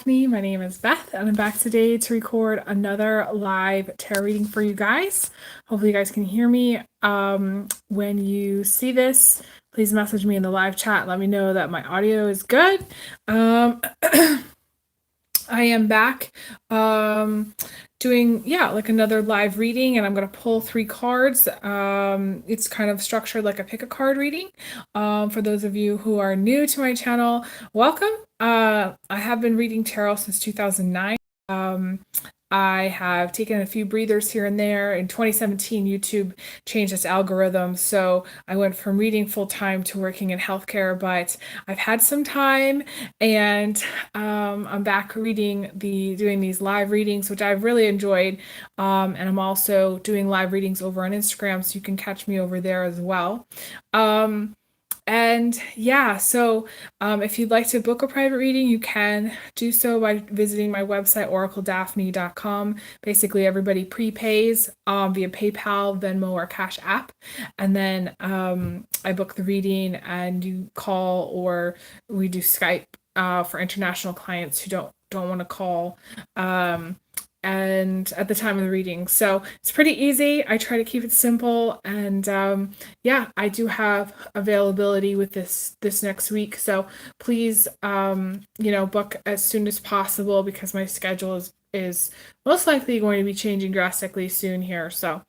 Daphne. My name is Beth, and I'm back today to record another live tarot reading for you guys. Hopefully, you guys can hear me. When you see this, please message me in the live chat. Let me know that my audio is good. I am back doing like another live reading, and I'm going to pull 3 cards. It's kind of structured like a pick a card reading. For those of you who are new to my channel, welcome. I have been reading tarot since 2009. I have taken a few breathers here and there. In 2017, YouTube changed its algorithm, so I went from reading full-time to working in healthcare, but I've had some time, and I'm back doing these live readings, which I've really enjoyed, and I'm also doing live readings over on Instagram, so you can catch me over there as well. So if you'd like to book a private reading, you can do so by visiting my website, oracledaphne.com. Basically, everybody prepays via PayPal, Venmo, or Cash App. And then I book the reading, and you call, or we do Skype for international clients who don't want to call. And at the time of the reading. So it's pretty easy. I try to keep it simple, and I do have availability with this next week. So please book as soon as possible, because my schedule is most likely going to be changing drastically soon here. So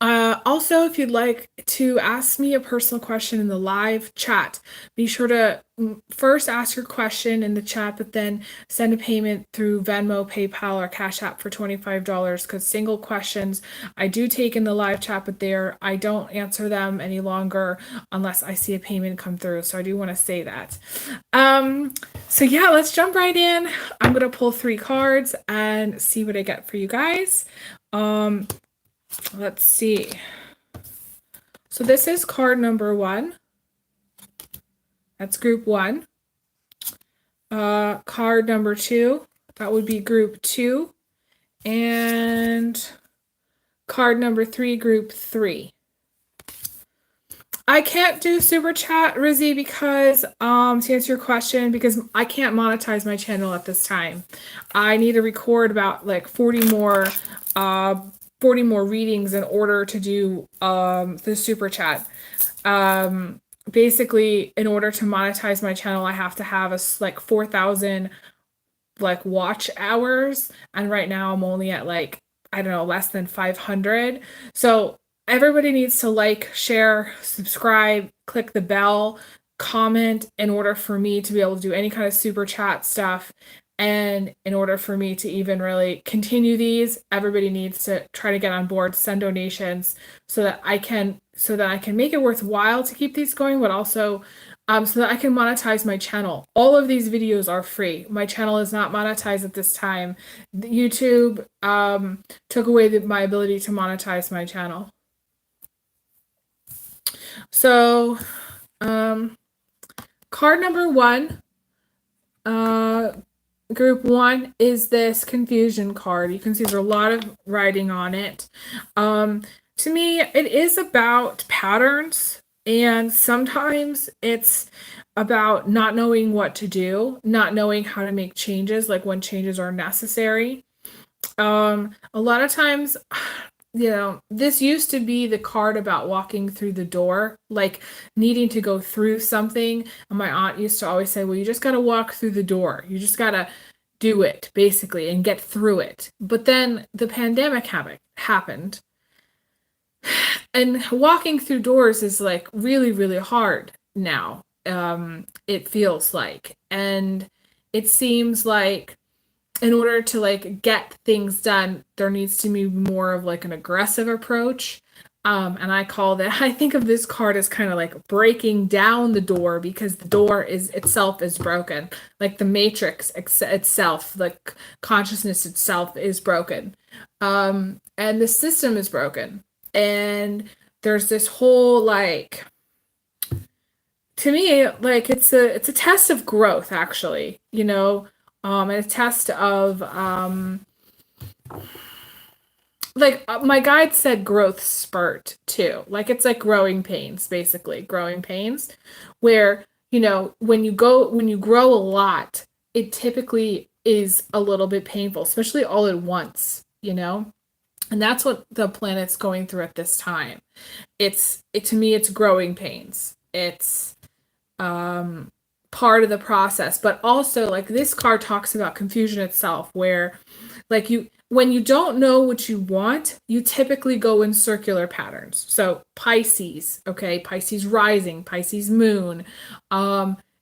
also, if you'd like to ask me a personal question in the live chat, be sure to first ask your question in the chat, but then send a payment through Venmo, PayPal, or Cash App for $25, because single questions I do take in the live chat, but I don't answer them any longer unless I see a payment come through. So I do want to say that. Let's jump right in. I'm going to pull 3 cards and see what I get for you guys. Let's see. So this is card number 1. That's group 1. Card number 2, that would be group 2. And card number 3, group 3. I can't do super chat, Rizzy, because to answer your question, because I can't monetize my channel at this time. I need to record about like 40 more readings in order to do the super chat. Basically, in order to monetize my channel, I have to have 4,000 watch hours, and right now I'm only at less than 500. So everybody needs to share, subscribe, click the bell, comment in order for me to be able to do any kind of super chat stuff. And in order for me to even really continue these, everybody needs to try to get on board, send donations, so that I can make it worthwhile to keep these going, but also so that I can monetize my channel. All of these videos are free. My channel is not monetized at this time. YouTube took away my ability to monetize my channel. So card number 1, group 1, is this confusion card. You can see there's a lot of writing on it. To me, it is about patterns, and sometimes it's about not knowing what to do, not knowing how to make changes, like when changes are necessary. A lot of times, this used to be the card about walking through the door, like needing to go through something. And my aunt used to always say, well, you just got to walk through the door. You just got to do it, basically, and get through it. But then the pandemic happened. And walking through doors is really, really hard now. It feels like. And it seems like in order to get things done, there needs to be more of an aggressive approach. And I think of this card as kind of breaking down the door, because the door itself is broken. Like the matrix itself, consciousness itself is broken. And the system is broken. And there's this whole to me, it's a test of growth, actually, and a test of my guide said growth spurt too. It's like growing pains, basically growing pains, where when you grow a lot, it typically is a little bit painful, especially all at once, you know? And that's what the planet's going through at this time. To me, it's growing pains. It's part of the process, but also like this card talks about confusion itself, where like when you don't know what you want, you typically go in circular patterns. So Pisces, okay, Pisces rising, Pisces moon,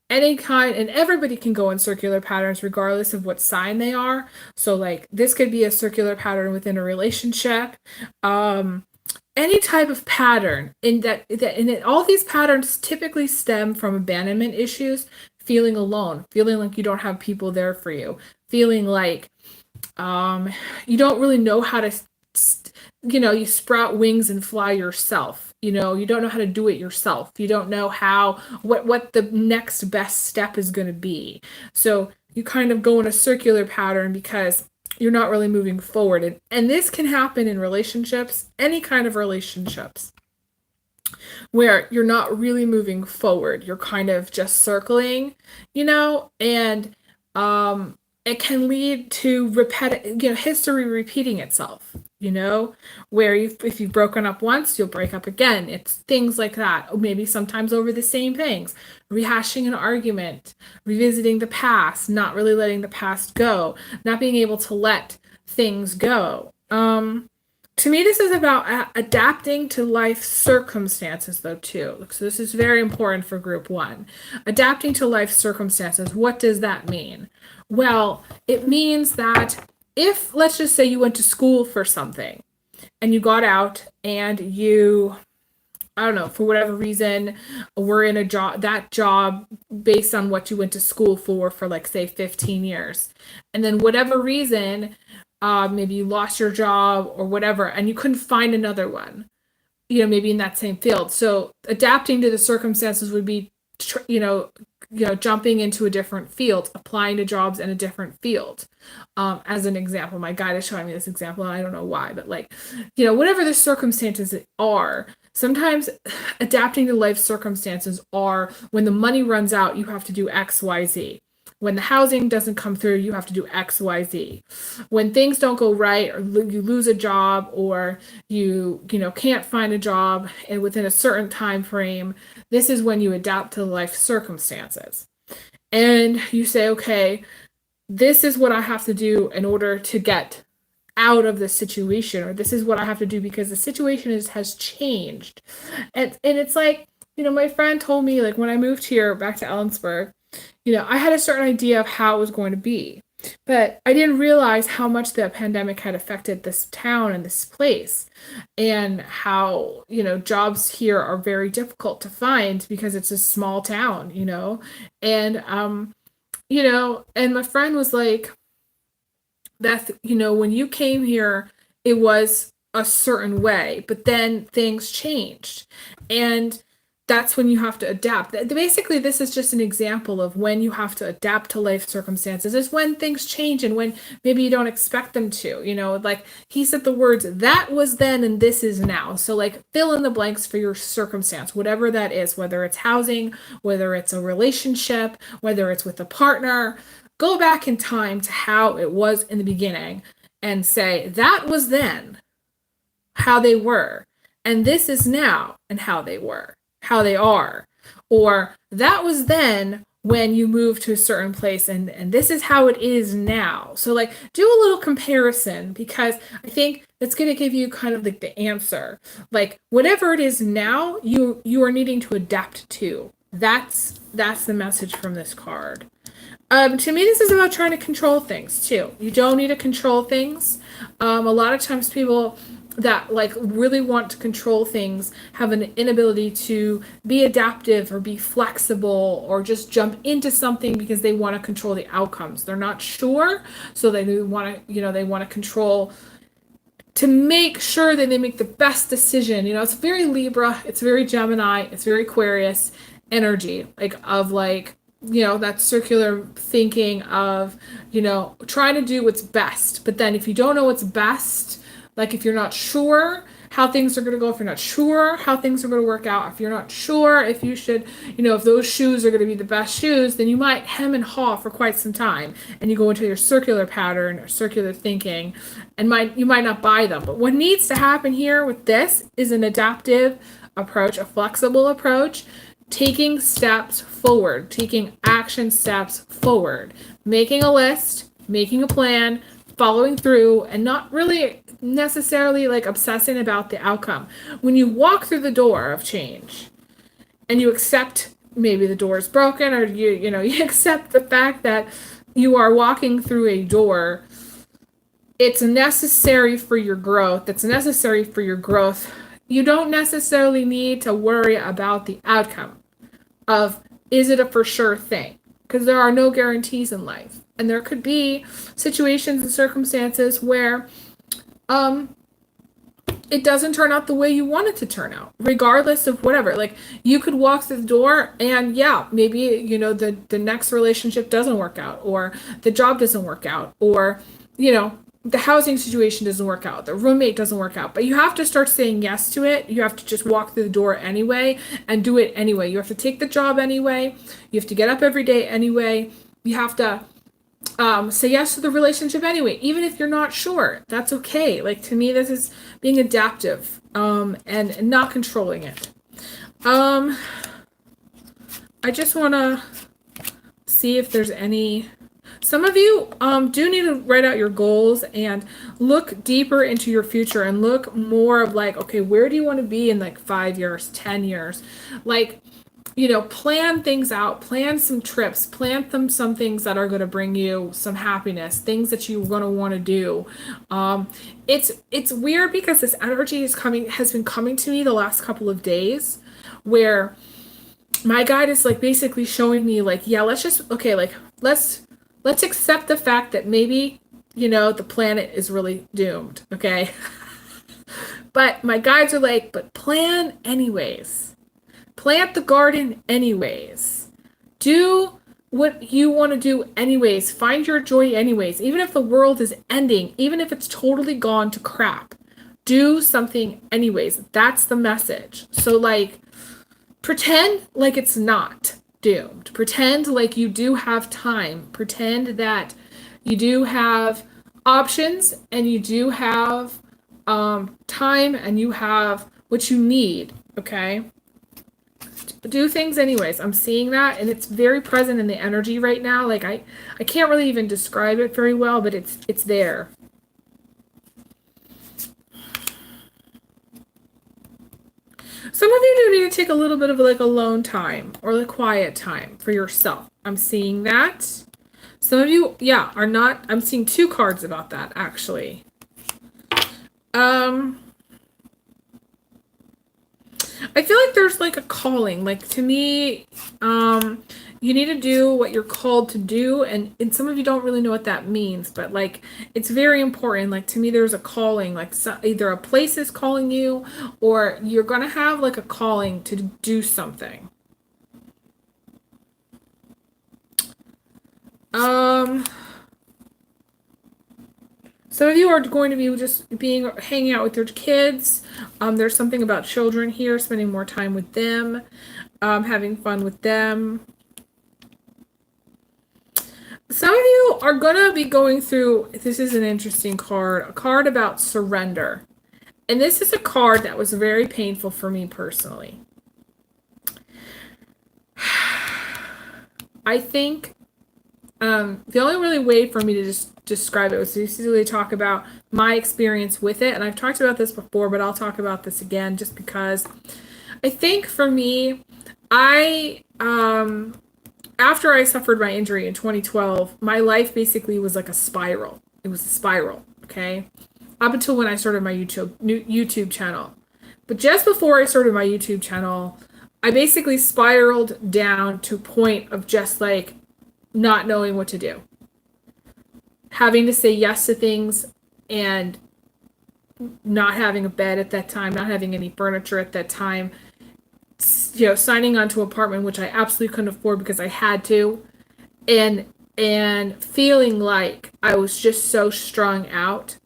any kind, and everybody can go in circular patterns regardless of what sign they are. So like this could be a circular pattern within a relationship. Any type of pattern all these patterns typically stem from abandonment issues, feeling alone, feeling like you don't have people there for you, feeling like you don't really know how to you sprout wings and fly yourself. You don't know how to do it yourself. You don't know what the next best step is going to be. So you kind of go in a circular pattern because you're not really moving forward. And this can happen in relationships, any kind of relationships, where you're not really moving forward. You're kind of just circling, and it can lead to history repeating itself, where if you've broken up once, you'll break up again. It's things like that. Maybe sometimes over the same things, rehashing an argument, revisiting the past, not really letting the past go, not being able to let things go. To me, this is about adapting to life circumstances, though, too. So this is very important for group one. Adapting to life circumstances. What does that mean? Well, it means that if, let's just say you went to school for something and you got out and you, I don't know, for whatever reason, were in that job based on what you went to school for like, say, 15 years. And then whatever reason, maybe you lost your job or whatever, and you couldn't find another one, maybe in that same field. So adapting to the circumstances would be, jumping into a different field, applying to jobs in a different field. As an example, my guide is showing me this example, and I don't know why, but whatever the circumstances are, sometimes adapting to life circumstances are when the money runs out, you have to do X, Y, Z. When the housing doesn't come through, you have to do X, Y, Z. When things don't go right, or you lose a job, or you can't find a job and within a certain time frame, this is when you adapt to life circumstances. And you say, okay, this is what I have to do in order to get out of the situation, or this is what I have to do because the situation has changed. And it's like, my friend told me, like, when I moved here back to Ellensburg, I had a certain idea of how it was going to be, but I didn't realize how much the pandemic had affected this town and this place, and how, jobs here are very difficult to find because it's a small town, and, and my friend was like, that, when you came here, it was a certain way, but then things changed. And that's when you have to adapt. Basically, this is just an example of when you have to adapt to life circumstances, is when things change and when maybe you don't expect them to, like he said the words, that was then and this is now. So like fill in the blanks for your circumstance, whatever that is, whether it's housing, whether it's a relationship, whether it's with a partner. Go back in time to how it was in the beginning and say, that was then how they were, and this is now and how they are. Or that was then when you moved to a certain place, and this is how it is now. So like do a little comparison, because I think that's going to give you kind of like the answer. Like whatever it is now, you are needing to adapt to. That's the message from this card. To me, this is about trying to control things too. You don't need to control things. A lot of times people that like really want to control things have an inability to be adaptive or be flexible or just jump into something because they want to control the outcomes. They're not sure, so they want to, they want to control to make sure that they make the best decision. It's very Libra, it's very Gemini, it's very Aquarius energy, that circular thinking of, trying to do what's best. But then if you don't know what's best, like if you're not sure how things are going to go if you're not sure how things are going to work out. If you're not sure if you should, if those shoes are going to be the best shoes, then you might hem and haw for quite some time, and you go into your circular pattern or circular thinking, and you might not buy them. But what needs to happen here with this is an adaptive approach, a flexible approach, taking steps forward, taking action steps forward, making a list, making a plan, following through, and not really necessarily like obsessing about the outcome. When you walk through the door of change and you accept maybe the door is broken, or you accept the fact that you are walking through a door, it's necessary for your growth. It's necessary for your growth. You don't necessarily need to worry about the outcome of, is it a for sure thing? Because there are no guarantees in life. And there could be situations and circumstances where it doesn't turn out the way you want it to turn out, regardless of whatever. Like, you could walk through the door and maybe, the next relationship doesn't work out, or the job doesn't work out, or, the housing situation doesn't work out, the roommate doesn't work out. But you have to start saying yes to it. You have to just walk through the door anyway and do it anyway. You have to take the job anyway. You have to get up every day anyway. You have to say yes to the relationship anyway, even if you're not sure. That's okay. Like, to me, this is being adaptive and not controlling it. I just want to see if there's any... Some of you do need to write out your goals and look deeper into your future and look more of like, okay, where do you want to be in like 5 years, 10 years? Like, plan things out, plan some trips, plan some things that are going to bring you some happiness, things that you're going to want to do. It's weird because this energy has been coming to me the last couple of days, where my guide is like basically showing me like, let's accept the fact that maybe, the planet is really doomed, okay? But my guides are like, but plan anyways. Plant the garden anyways. Do what you want to do anyways. Find your joy anyways. Even if the world is ending, even if it's totally gone to crap, do something anyways. That's the message. So like, pretend like it's not doomed. Pretend like you do have time. Pretend that you do have options, and you do have time, and you have what you need, okay? Do things anyways. I'm seeing that, and it's very present in the energy right now. Like, I can't really even describe it very well, but it's there. Some of you do need to take a little bit of like alone time or like quiet time for yourself. I'm seeing that. Some of you, are not. I'm seeing 2 cards about that, actually. I feel like there's like a calling. Like, to me, you need to do what you're called to do, and some of you don't really know what that means, but like, it's very important. Like, to me, there's a calling. Like, either a place is calling you, or you're gonna have like a calling to do something. Some of you are going to be just hanging out with your kids. There's something about children here, spending more time with them, having fun with them. Some of you are going to be going through, this is an interesting card, a card about surrender. And this is a card that was very painful for me personally. I think the only really way for me to just describe it was to basically talk about my experience with it. And I've talked about this before, but I'll talk about this again just because I think for me, after I suffered my injury in 2012, my life basically was like a spiral. It was a spiral, okay? Up until when I started my YouTube channel. But just before I started my YouTube channel, I basically spiraled down to a point of just like not knowing what to do. Having to say yes to things, and not having a bed at that time, not having any furniture at that time, signing on to an apartment, which I absolutely couldn't afford because I had to, and feeling like I was just so strung out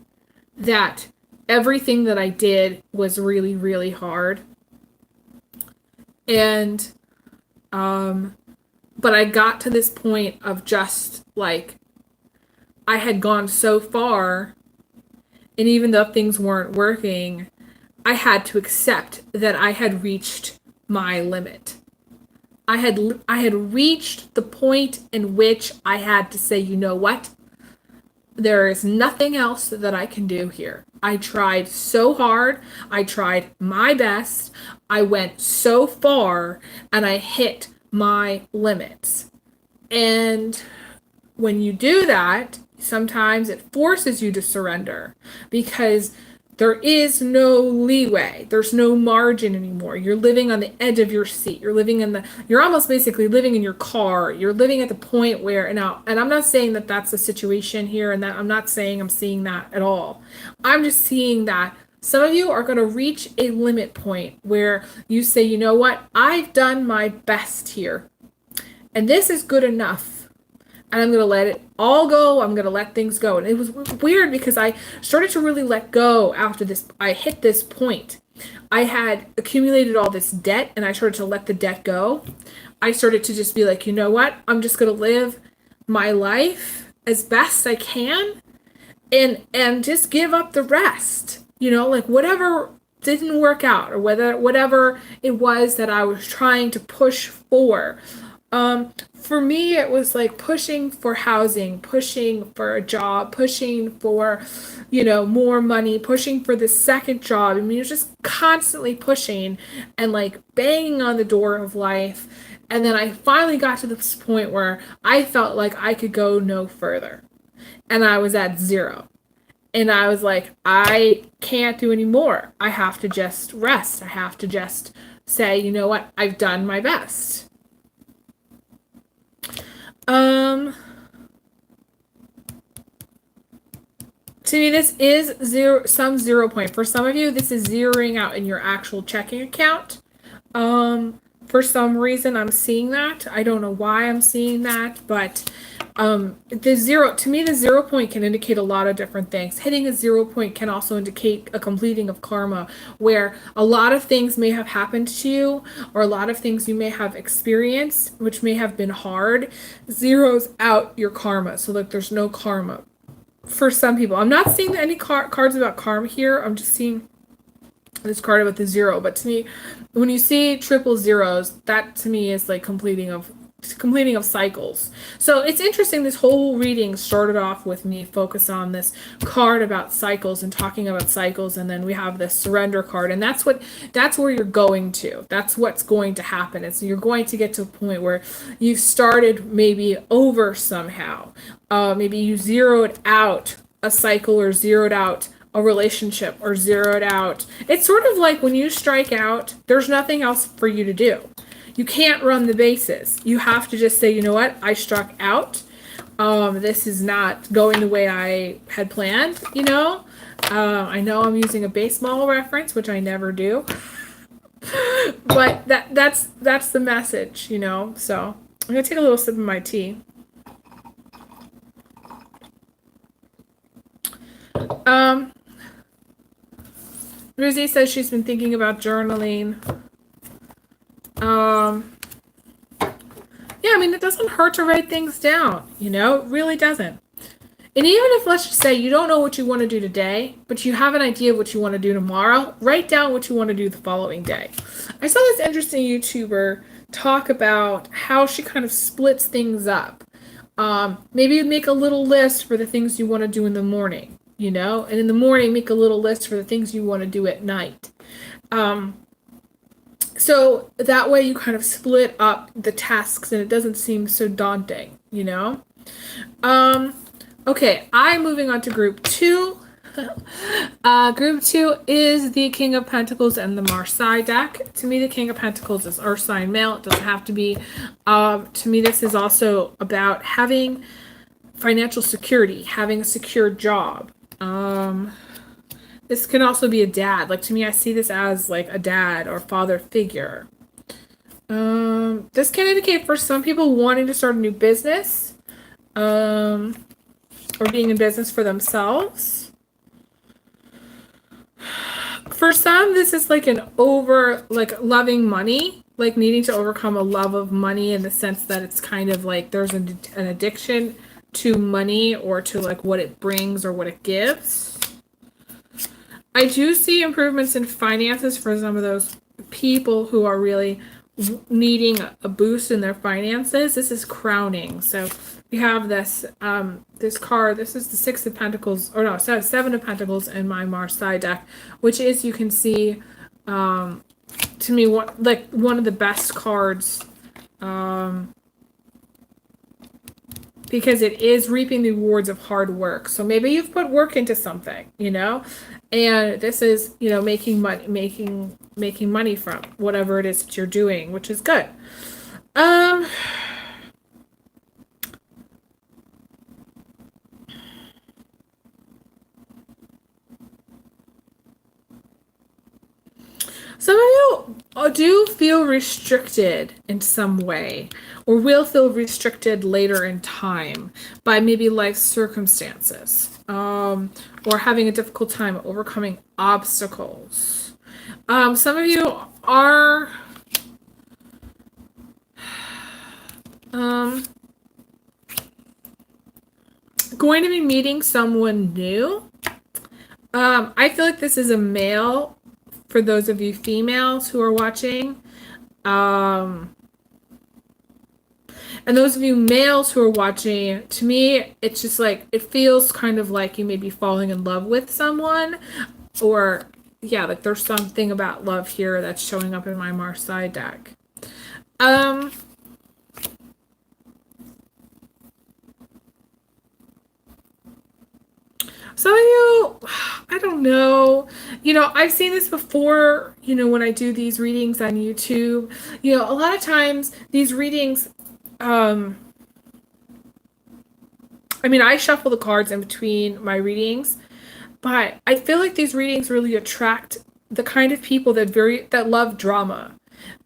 that everything that I did was really, really hard. And, but I got to this point of just like, I had gone so far, and even though things weren't working, I had to accept that I had reached my limit. I had reached the point in which I had to say, you know what? There is nothing else that I can do here. I tried so hard. I tried my best. I went so far and I hit my limits. And when you do that, sometimes it forces you to surrender because there is no leeway. There's no margin anymore. You're living on the edge of your seat. You're almost basically living in your car. You're living at the point where, now, and I'm not saying that that's the situation here, and that I'm not saying I'm seeing that at all. I'm just seeing that some of you are going to reach a limit point where you say, you know what? I've done my best here, and this is good enough. And I'm going to let it all go. I'm going to let things go. And it was weird because I started to really let go after this. I hit this point. I had accumulated all this debt and I started to let the debt go. I started to just be like, you know what? I'm just going to live my life as best I can and just give up the rest. You know, like whatever didn't work out or whatever it was that I was trying to push for. For me, it was like pushing for housing, pushing for a job, pushing for, more money, pushing for the second job. I mean, you're just constantly pushing and like banging on the door of life. And then I finally got to this point where I felt like I could go no further. And I was at 0. And I was like, I can't do any more. I have to just rest. I have to just say, you know what? I've done my best. To me, this is some 0 point. For some of you, this is zeroing out in your actual checking account. For some reason, I'm seeing that. I don't know why I'm seeing that, but the 0 point can indicate a lot of different things. Hitting a 0 point can also indicate a completing of karma, where a lot of things may have happened to you, or a lot of things you may have experienced, which may have been hard, zeroes out your karma, so that there's no karma. For some people, I'm not seeing any cards about karma here. I'm just seeing this card about the 0. But to me, when you see triple zeros, that to me is like completing of cycles. So it's interesting, this whole reading started off with me focus on this card about cycles and talking about cycles, and then we have this surrender card, and that's where you're going to. That's what's going to happen. It's you're going to get to a point where you've started maybe over somehow. Maybe you zeroed out a cycle or zeroed out a relationship or zeroed out. It's sort of like when you strike out, there's nothing else for you to do. You can't run the bases. You have to just say, you know what? I struck out. This is not going the way I had planned, I know I'm using a baseball reference, which I never do. But that's the message, So I'm going to take a little sip of my tea. Rizzy says she's been thinking about journaling. Yeah, I mean, it doesn't hurt to write things down, it really doesn't. And even if, let's just say, you don't know what you want to do today, but you have an idea of what you want to do tomorrow, write down what you want to do the following day. I saw this interesting YouTuber talk about how she kind of splits things up. Maybe you make a little list for the things you want to do in the morning, and in the morning, make a little list for the things you want to do at night. So that way you kind of split up the tasks and it doesn't seem so daunting, Okay, I'm moving on to group 2. Group 2 is the King of Pentacles and the Marseille deck. To me, the King of Pentacles is earth sign male. It doesn't have to be. To me, this is also about having financial security, having a secure job. This can also be a dad. Like, to me, I see this as like a dad or father figure. This can indicate for some people wanting to start a new business, or being in business for themselves. For some, this is like like loving money, like needing to overcome a love of money in the sense that it's kind of like there's an addiction to money or to like what it brings or what it gives. I do see improvements in finances for some of those people who are really needing a boost in their finances. This is crowning. So we have this card. This is the Six of Pentacles, or no, Seven of Pentacles in my Mars side deck, which is, you can see, to me, one of the best cards, because it is reaping the rewards of hard work. So maybe you've put work into something, and this is, making money from whatever it is that you're doing, which is good. Some of you do feel restricted in some way, or will feel restricted later in time by maybe life circumstances, or having a difficult time overcoming obstacles. Some of you are going to be meeting someone new. I feel like this is a male. For those of you females who are watching, and those of you males who are watching, to me, it's just like, it feels kind of like you may be falling in love with someone, or, yeah, like there's something about love here that's showing up in my Mars side deck. Some of you, I don't know, I've seen this before, when I do these readings on YouTube, a lot of times these readings, I shuffle the cards in between my readings, but I feel like these readings really attract the kind of people that love drama.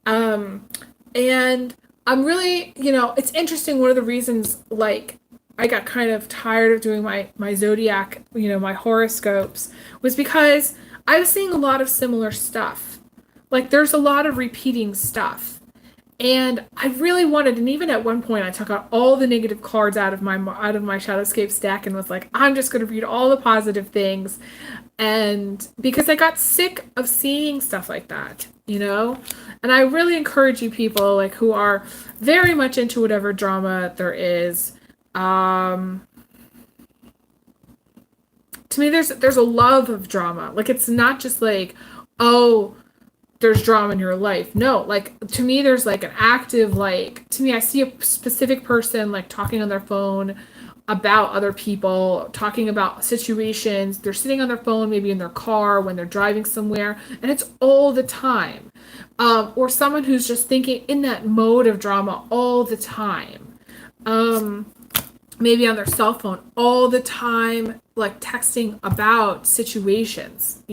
And I'm really, it's interesting. One of the reasons, like, I got kind of tired of doing my zodiac, my horoscopes, was because I was seeing a lot of similar stuff. Like, there's a lot of repeating stuff. And I really wanted, and even at one point I took out all the negative cards out of my Shadowscapes deck and was like, I'm just going to read all the positive things. And because I got sick of seeing stuff like that, And I really encourage you people, like, who are very much into whatever drama there is, to me, there's a love of drama. Like, it's not just like, oh, there's drama in your life. No, like, to me, there's like an active, like, to me, I see a specific person like talking on their phone about other people, talking about situations. They're sitting on their phone, maybe in their car when they're driving somewhere, and it's all the time. Or someone who's just thinking in that mode of drama all the time. Maybe on their cell phone all the time, like texting about situations,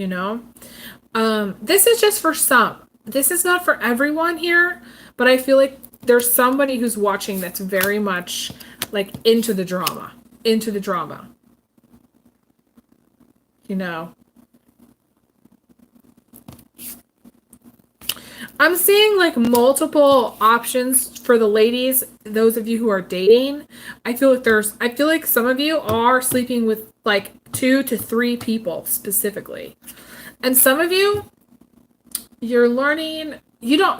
This is just for some. This is not for everyone here, but I feel like there's somebody who's watching that's very much like into the drama. I'm seeing like multiple options for the ladies, those of you who are dating. I feel like some of you are sleeping with like 2 to 3 people specifically. And some of you, you're learning,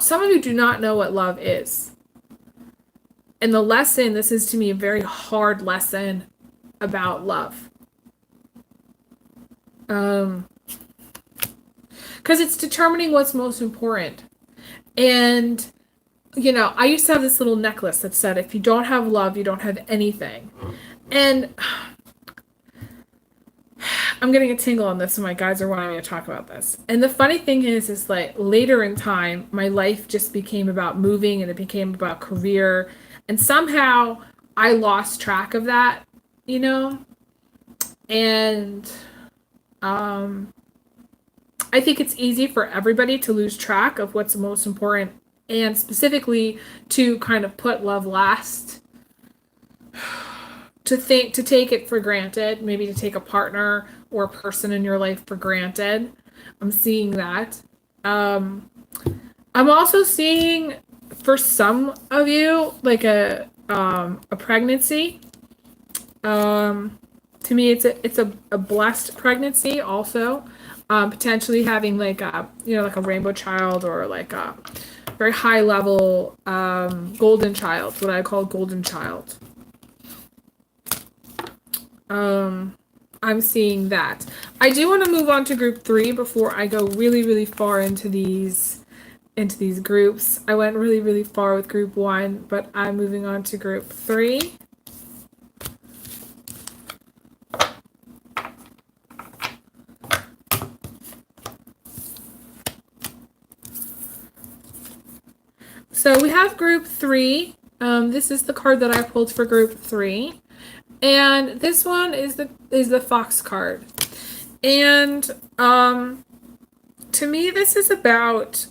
some of you do not know what love is. And the lesson, this is to me a very hard lesson about love. Because it's determining what's most important. And, I used to have this little necklace that said, if you don't have love, you don't have anything. And I'm getting a tingle on this, and my guys are wanting me to talk about this. And the funny thing is like later in time, my life just became about moving, and it became about career. And somehow I lost track of that, And I think it's easy for everybody to lose track of what's most important, and specifically to kind of put love last, to take it for granted, maybe to take a partner or a person in your life for granted. I'm seeing that. I'm also seeing, for some of you, like a pregnancy. To me, it's a blessed pregnancy also. Potentially having like a, like a rainbow child, or like a very high level golden child, what I call golden child. I'm seeing that. I do want to move on to group 3 before I go really, really far into these groups. I went really, really far with group 1, but I'm moving on to group 3. So we have group 3. This is the card that I pulled for group 3. And this one is the Fox card. And to me, this is about,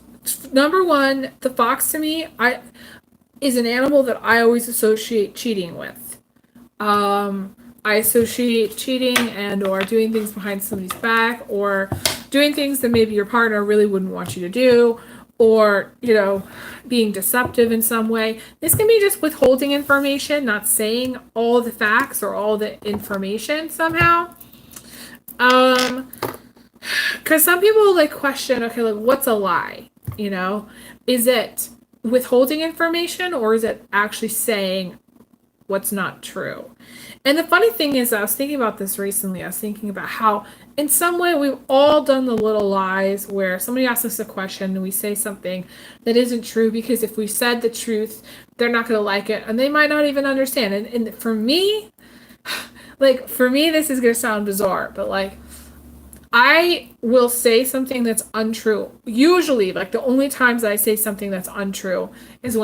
number one, the fox to me is an animal that I always associate cheating with. I associate cheating and or doing things behind somebody's back, or doing things that maybe your partner really wouldn't want you to do, or, being deceptive in some way. This can be just withholding information, not saying all the facts or all the information somehow. Because some people like question, okay, like, what's a lie? Is it withholding information, or is it actually saying what's not true? And the funny thing is, I was thinking about this recently. I was thinking about how, in some way, we've all done the little lies where somebody asks us a question and we say something that isn't true, because if we said the truth, they're not going to like it, and they might not even understand. And for me, this is going to sound bizarre, but like, I will say something that's untrue. Usually, like, the only times I say something that's untrue is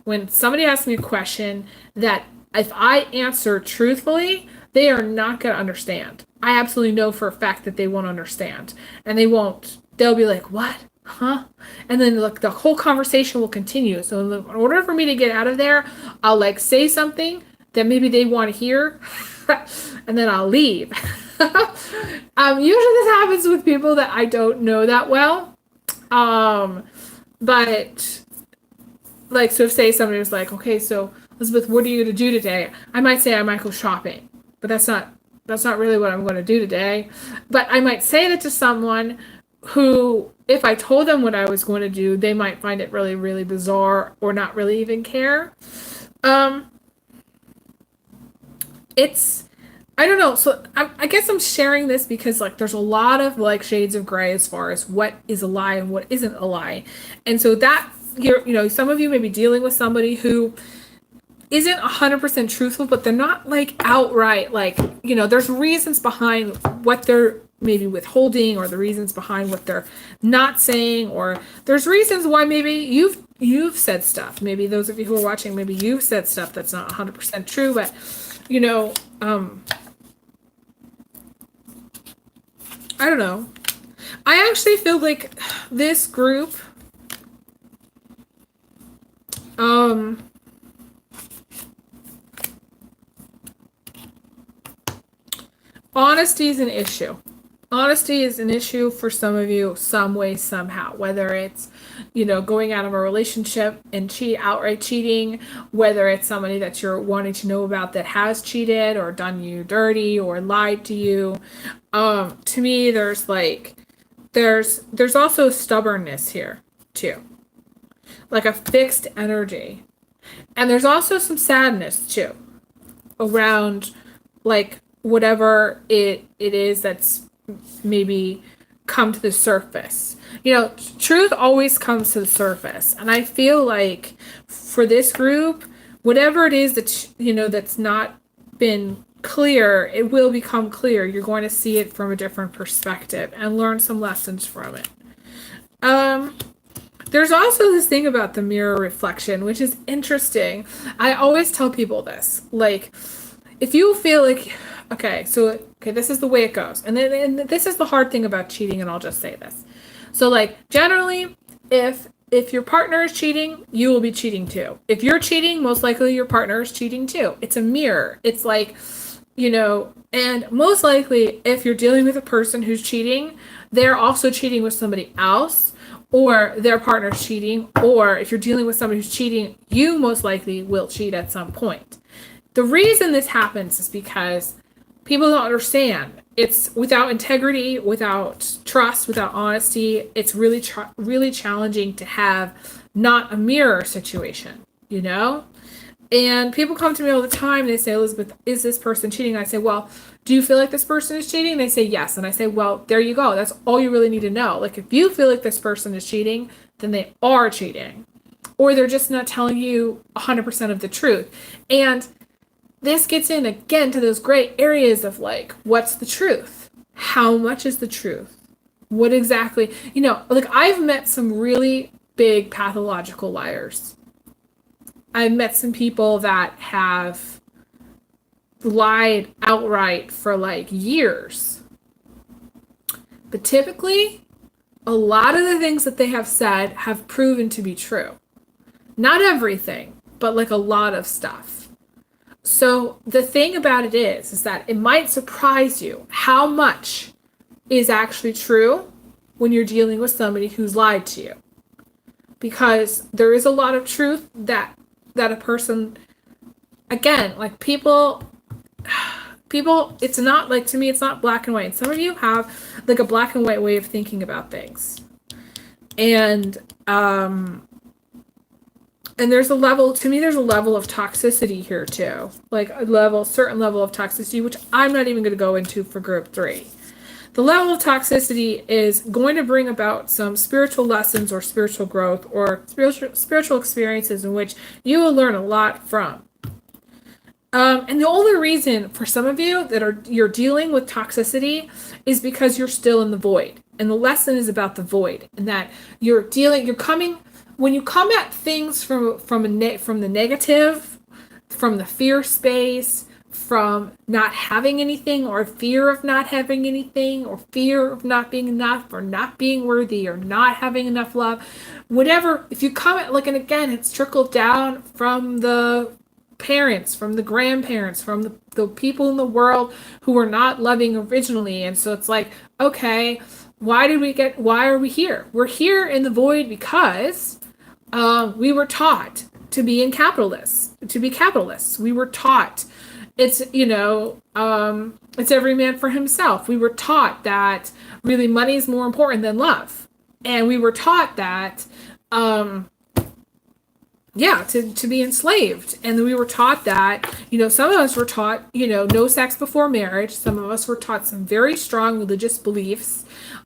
when somebody asks me a question that, if I answer truthfully, they are not going to understand. I absolutely know for a fact that they won't understand. And they won't. They'll be like, what? Huh? And then like the whole conversation will continue. So in order for me to get out of there, I'll like say something that maybe they want to hear. And then I'll leave. Usually this happens with people that I don't know that well. But like, so if say somebody was like, okay, so Elizabeth, what are you going to do today? I might say I might go shopping, but that's not really what I'm going to do today. But I might say that to someone who, if I told them what I was going to do, they might find it really, really bizarre, or not really even care. I don't know. So I guess I'm sharing this because like there's a lot of like shades of gray as far as what is a lie and what isn't a lie. And so that some of you may be dealing with somebody who isn't 100% truthful, but they're not like outright, like, there's reasons behind what they're maybe withholding, or the reasons behind what they're not saying, or there's reasons why maybe you've said stuff. Maybe those of you who are watching, maybe you've said stuff that's not 100% true, but I don't know. I actually feel like this group, honesty is an issue. Honesty is an issue for some of you, some way, somehow. Whether it's, going out of a relationship and outright cheating, whether it's somebody that you're wanting to know about that has cheated or done you dirty or lied to you. To me, there's also stubbornness here too, like a fixed energy, and there's also some sadness too around like whatever it is that's maybe come to the surface. Truth always comes to the surface, and I feel like for this group, whatever it is that that's not been clear, it will become clear. You're going to see it from a different perspective and learn some lessons from it. There's also this thing about the mirror reflection, which is interesting. I always tell people this, like, if you feel like, okay, this is the way it goes. And this is the hard thing about cheating, and I'll just say this. So like, generally, if your partner is cheating, you will be cheating too. If you're cheating, most likely your partner is cheating too. It's a mirror. It's like, And most likely, if you're dealing with a person who's cheating, they're also cheating with somebody else, or their partner's cheating, or if you're dealing with somebody who's cheating, you most likely will cheat at some point. The reason this happens is because people don't understand. It's without integrity, without trust, without honesty, it's really challenging to have not a mirror situation, And people come to me all the time and they say, Elizabeth, is this person cheating? And I say, well, do you feel like this person is cheating? They say yes. And I say, well, there you go. That's all you really need to know. Like, if you feel like this person is cheating, then they are cheating. Or they're just not telling you 100% of the truth. And this gets in again to those gray areas of like, what's the truth? How much is the truth? What exactly, like I've met some really big pathological liars. I've met some people that have lied outright for like years. But typically, a lot of the things that they have said have proven to be true. Not everything, but like a lot of stuff. So the thing about it is that it might surprise you how much is actually true when you're dealing with somebody who's lied to you. Because there is a lot of truth that a person, again, like people, it's not like, to me, it's not black and white. Some of you have like a black and white way of thinking about things. And there's a level, to me, there's a level of toxicity here too. Like certain level of toxicity, which I'm not even going to go into for group 3. The level of toxicity is going to bring about some spiritual lessons or spiritual growth or spiritual experiences in which you will learn a lot from. And the only reason for some of you that you're dealing with toxicity is because you're still in the void. And the lesson is about the void, and that when you come at things from the negative, from the fear space, from not having anything, or fear of not having anything, or fear of not being enough, or not being worthy, or not having enough love, whatever, if you come at, like, and again, it's trickled down from the parents, from the grandparents, from the people in the world who were not loving originally. And so it's like, okay, why are we here? We're here in the void because we were taught to be capitalists. We were taught it's every man for himself. We were taught that really money is more important than love. And we were taught that, to be enslaved. And we were taught that, some of us were taught, no sex before marriage. Some of us were taught some very strong religious beliefs.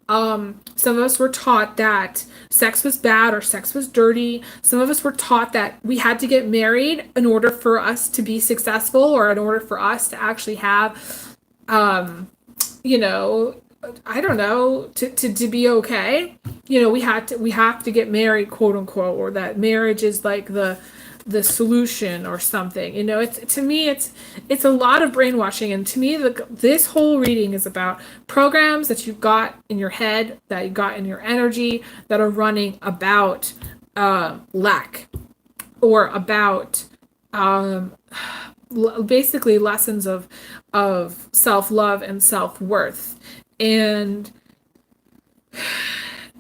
Some of us were taught that sex was bad or sex was dirty. Some of us were taught that we had to get married in order for us to be successful, or in order for us to actually have, I don't know, to be okay. We have to get married, quote unquote, or that marriage is like the solution or something. To me, it's a lot of brainwashing. And to me, this whole reading is about programs that you've got in your head, that you got in your energy, that are running about lack, or about basically lessons of self-love and self-worth. And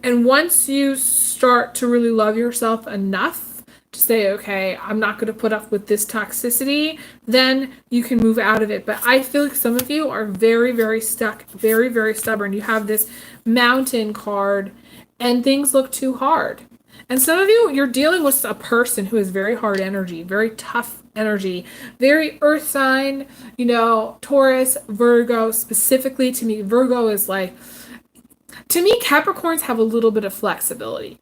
once you start to really love yourself enough to say, okay, I'm not going to put up with this toxicity, then you can move out of it. But I feel like some of you are very, very stuck, very, very stubborn. You have this mountain card and things look too hard. And some of you, you're dealing with a person who is very hard energy, very tough energy, very earth sign, Taurus, Virgo. Specifically to me, Virgo is like, to me, Capricorns have a little bit of flexibility.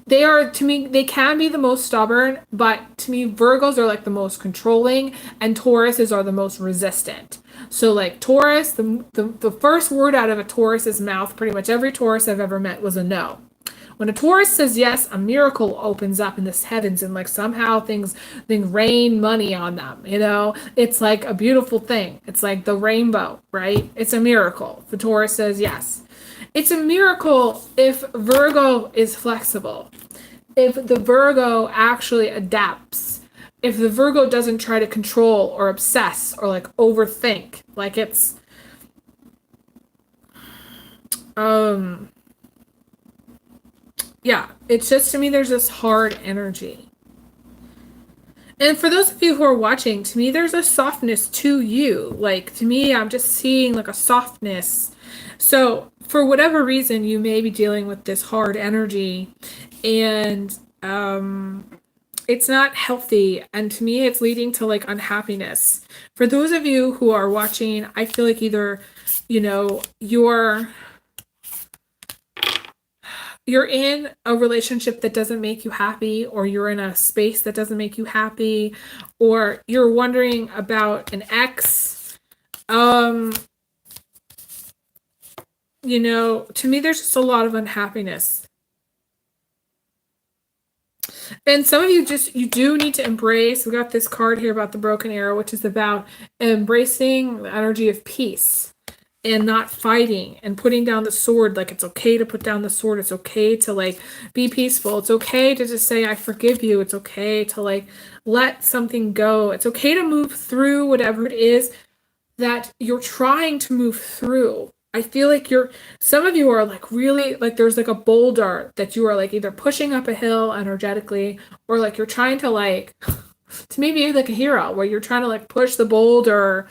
They are, to me, they can be the most stubborn, but to me, Virgos are like the most controlling, and Tauruses are the most resistant. So like Taurus, the first word out of a Taurus's mouth, pretty much every Taurus I've ever met, was a no. When a Taurus says yes, a miracle opens up in the heavens, and like somehow things rain money on them. It's like a beautiful thing. It's like the rainbow, right? It's a miracle. The Taurus says yes. It's a miracle if Virgo is flexible. If the Virgo actually adapts if the Virgo doesn't try to control or obsess or like overthink, like it's yeah, it's just, to me, there's this hard energy. And for those of you who are watching, to me, there's a softness to you. Like, to me, I'm just seeing like a softness. So, for whatever reason, you may be dealing with this hard energy, and it's not healthy. And to me, it's leading to like unhappiness. For those of you who are watching, I feel like either, you're in a relationship that doesn't make you happy, or you're in a space that doesn't make you happy, or you're wondering about an ex. To me, there's just a lot of unhappiness. And some of you do need to embrace, we got this card here about the broken arrow, which is about embracing the energy of peace and not fighting and putting down the sword. Like, it's okay to put down the sword. It's okay to like be peaceful. It's okay to just say, I forgive you. It's okay to like let something go. It's okay to move through whatever it is that you're trying to move through. I feel like some of you are like really, like there's like a boulder that you are like either pushing up a hill energetically, or like you're trying to like, to maybe like a hero where you're trying to like push the boulder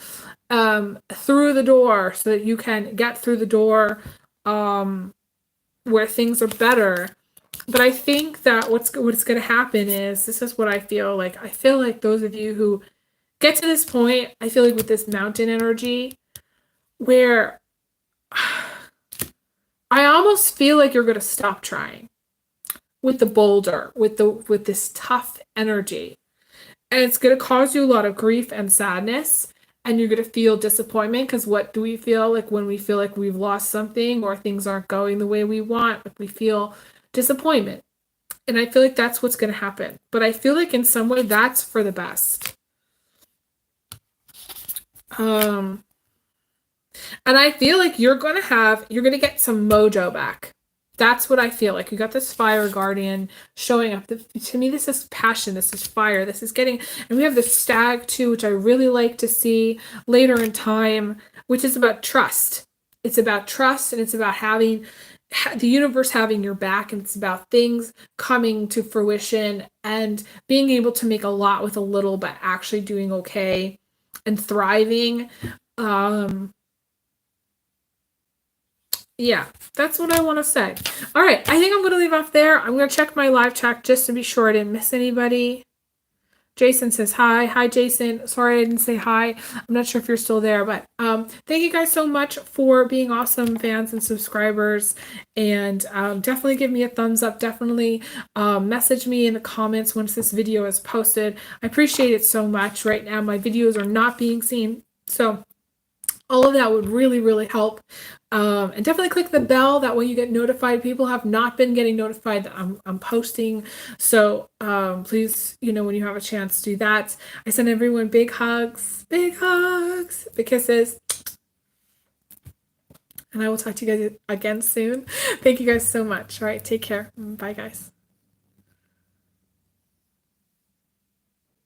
through the door so that you can get through the door where things are better. But I think that what's going to happen is, this is what I feel like. I feel like those of you who get to this point, I feel like with this mountain energy, where I almost feel like you're going to stop trying with the boulder, with this tough energy. And it's going to cause you a lot of grief and sadness, and you're going to feel disappointment, because what do we feel like when we feel like we've lost something or things aren't going the way we want? Like, we feel disappointment. And I feel like that's what's going to happen. But I feel like in some way that's for the best. And I feel like you're going to get some mojo back. That's what I feel like. You got this fire guardian showing up. To me, this is passion. This is fire. This is getting, and we have the stag too, which I really like to see later in time, which is about trust. It's about trust, and it's about having the universe having your back, and it's about things coming to fruition and being able to make a lot with a little, but actually doing okay and thriving. Yeah, that's what I want to say. All right, I think I'm going to leave off there. I'm going to check my live chat just to be sure I didn't miss anybody. Jason says hi. Hi, Jason. Sorry I didn't say hi. I'm not sure if you're still there, but thank you guys so much for being awesome fans and subscribers. And definitely give me a thumbs up. Definitely message me in the comments once this video is posted. I appreciate it so much. Right now, my videos are not being seen, so all of that would really, really help. And definitely click the bell. That way you get notified. People have not been getting notified that I'm posting. So please, when you have a chance, do that. I send everyone big hugs, big kisses. And I will talk to you guys again soon. Thank you guys so much. All right, take care. Bye, guys.